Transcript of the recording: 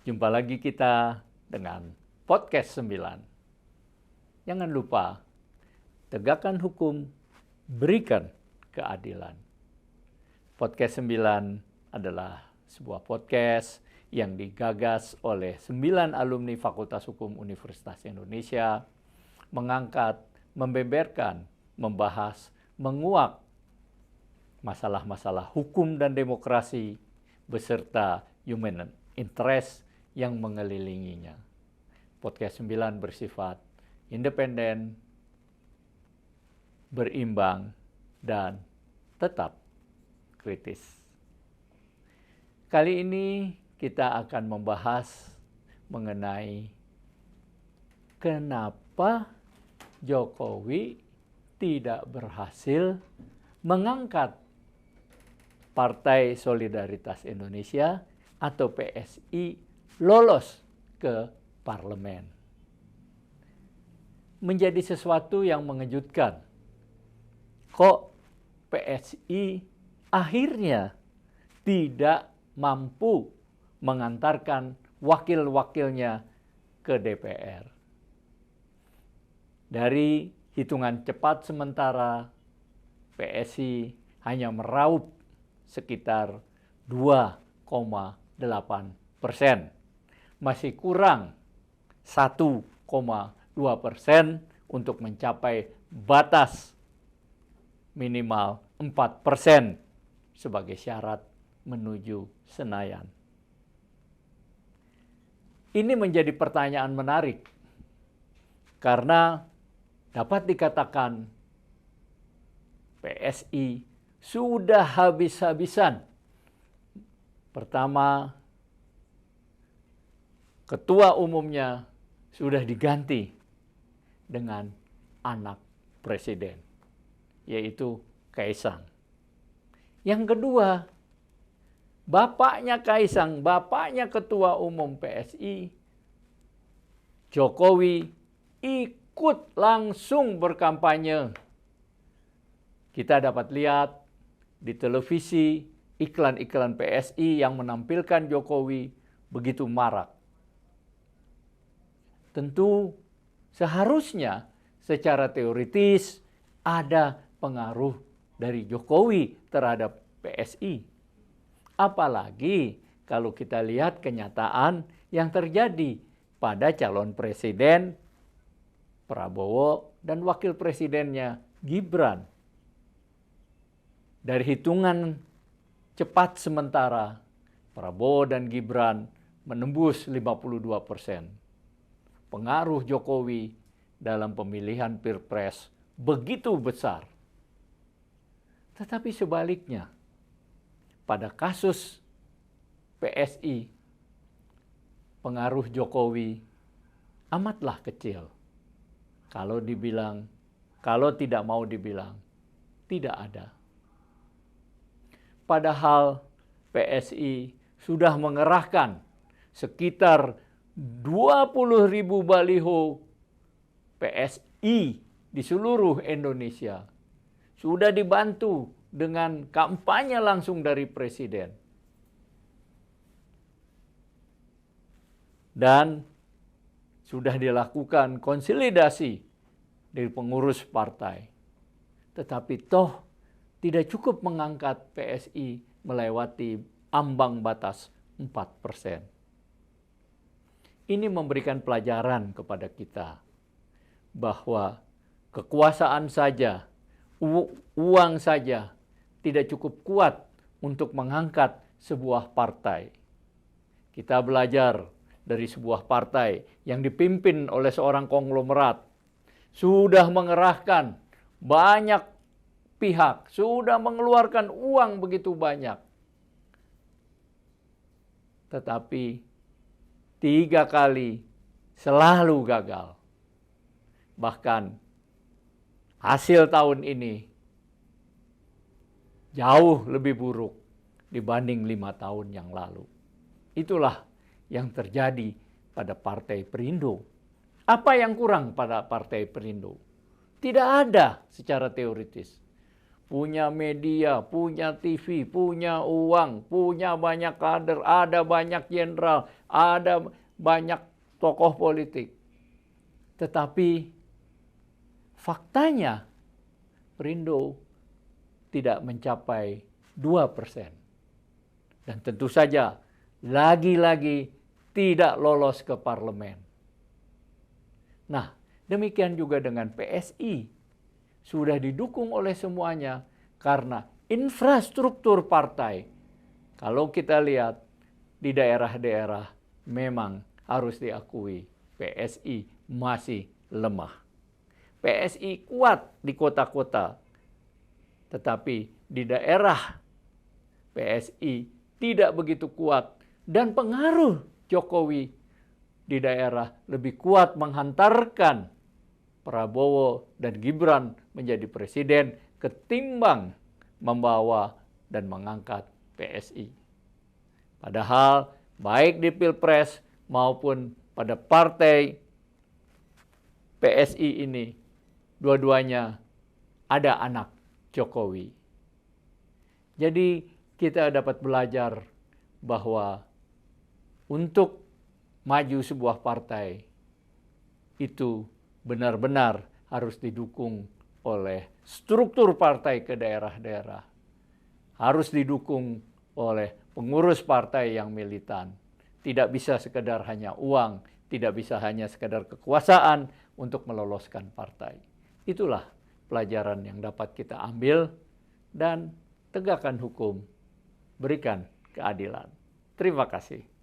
Jumpa lagi kita dengan Podcast 9. Jangan lupa, tegakkan hukum, berikan keadilan. Podcast 9 adalah sebuah podcast yang digagas oleh 9 alumni Fakultas Hukum Universitas Indonesia, mengangkat, membeberkan, membahas, menguak masalah-masalah hukum dan demokrasi beserta human interest yang mengelilinginya. Podcast 9 bersifat independen, berimbang, dan tetap kritis. Kali ini kita akan membahas mengenai kenapa Jokowi tidak berhasil mengangkat Partai Solidaritas Indonesia atau PSI lolos ke parlemen. Menjadi sesuatu yang mengejutkan. Kok PSI akhirnya tidak mampu mengantarkan wakil-wakilnya ke DPR. Dari hitungan cepat sementara, PSI hanya meraup sekitar 2,8%. Masih kurang 1,2% untuk mencapai batas minimal 4% sebagai syarat menuju Senayan. Ini menjadi pertanyaan menarik karena dapat dikatakan PSI sudah habis-habisan. Pertama, ketua umumnya sudah diganti dengan anak presiden, yaitu Kaisang. Yang kedua, bapaknya Kaisang, bapaknya ketua umum PSI, Jokowi, ikut langsung berkampanye. Kita dapat lihat di televisi iklan-iklan PSI yang menampilkan Jokowi begitu marak. Tentu seharusnya secara teoritis ada pengaruh dari Jokowi terhadap PSI. Apalagi kalau kita lihat kenyataan yang terjadi pada calon presiden Prabowo dan wakil presidennya Gibran. Dari hitungan cepat sementara, Prabowo dan Gibran menembus 52%. Pengaruh Jokowi dalam pemilihan Pilpres begitu besar. Tetapi sebaliknya, pada kasus PSI, pengaruh Jokowi amatlah kecil. Kalau tidak mau dibilang, tidak ada. Padahal PSI sudah mengerahkan sekitar 20.000 baliho PSI di seluruh Indonesia. Sudah dibantu dengan kampanye langsung dari presiden. Dan sudah dilakukan konsolidasi dari pengurus partai. Tetapi toh tidak cukup mengangkat PSI melewati ambang batas 4%. Ini memberikan pelajaran kepada kita bahwa kekuasaan saja, uang saja tidak cukup kuat untuk mengangkat sebuah partai. Kita belajar dari sebuah partai yang dipimpin oleh seorang konglomerat, sudah mengerahkan banyak pihak, sudah mengeluarkan uang begitu banyak. Tetapi 3 kali selalu gagal. Bahkan hasil tahun ini jauh lebih buruk dibanding 5 tahun yang lalu. Itulah yang terjadi pada Partai Perindo. Apa yang kurang pada Partai Perindo? Tidak ada secara teoritis. punya media, punya TV, punya uang, punya banyak kader, ada banyak jenderal, ada banyak tokoh politik. Tetapi faktanya Perindo tidak mencapai 2%. Dan tentu saja lagi-lagi tidak lolos ke parlemen. Nah, demikian juga dengan PSI. Sudah didukung oleh semuanya karena infrastruktur partai. Kalau kita lihat di daerah-daerah memang harus diakui PSI masih lemah. PSI kuat di kota-kota, tetapi di daerah PSI tidak begitu kuat dan pengaruh Jokowi di daerah lebih kuat menghantarkan Prabowo dan Gibran menjadi presiden ketimbang membawa dan mengangkat PSI. Padahal baik di Pilpres maupun pada partai PSI ini, dua-duanya ada anak Jokowi. Jadi kita dapat belajar bahwa untuk maju sebuah partai itu benar-benar harus didukung oleh struktur partai ke daerah-daerah. Harus didukung oleh pengurus partai yang militan. Tidak bisa sekedar hanya uang, tidak bisa hanya sekedar kekuasaan untuk meloloskan partai. Itulah pelajaran yang dapat kita ambil dan tegakkan hukum, berikan keadilan. Terima kasih.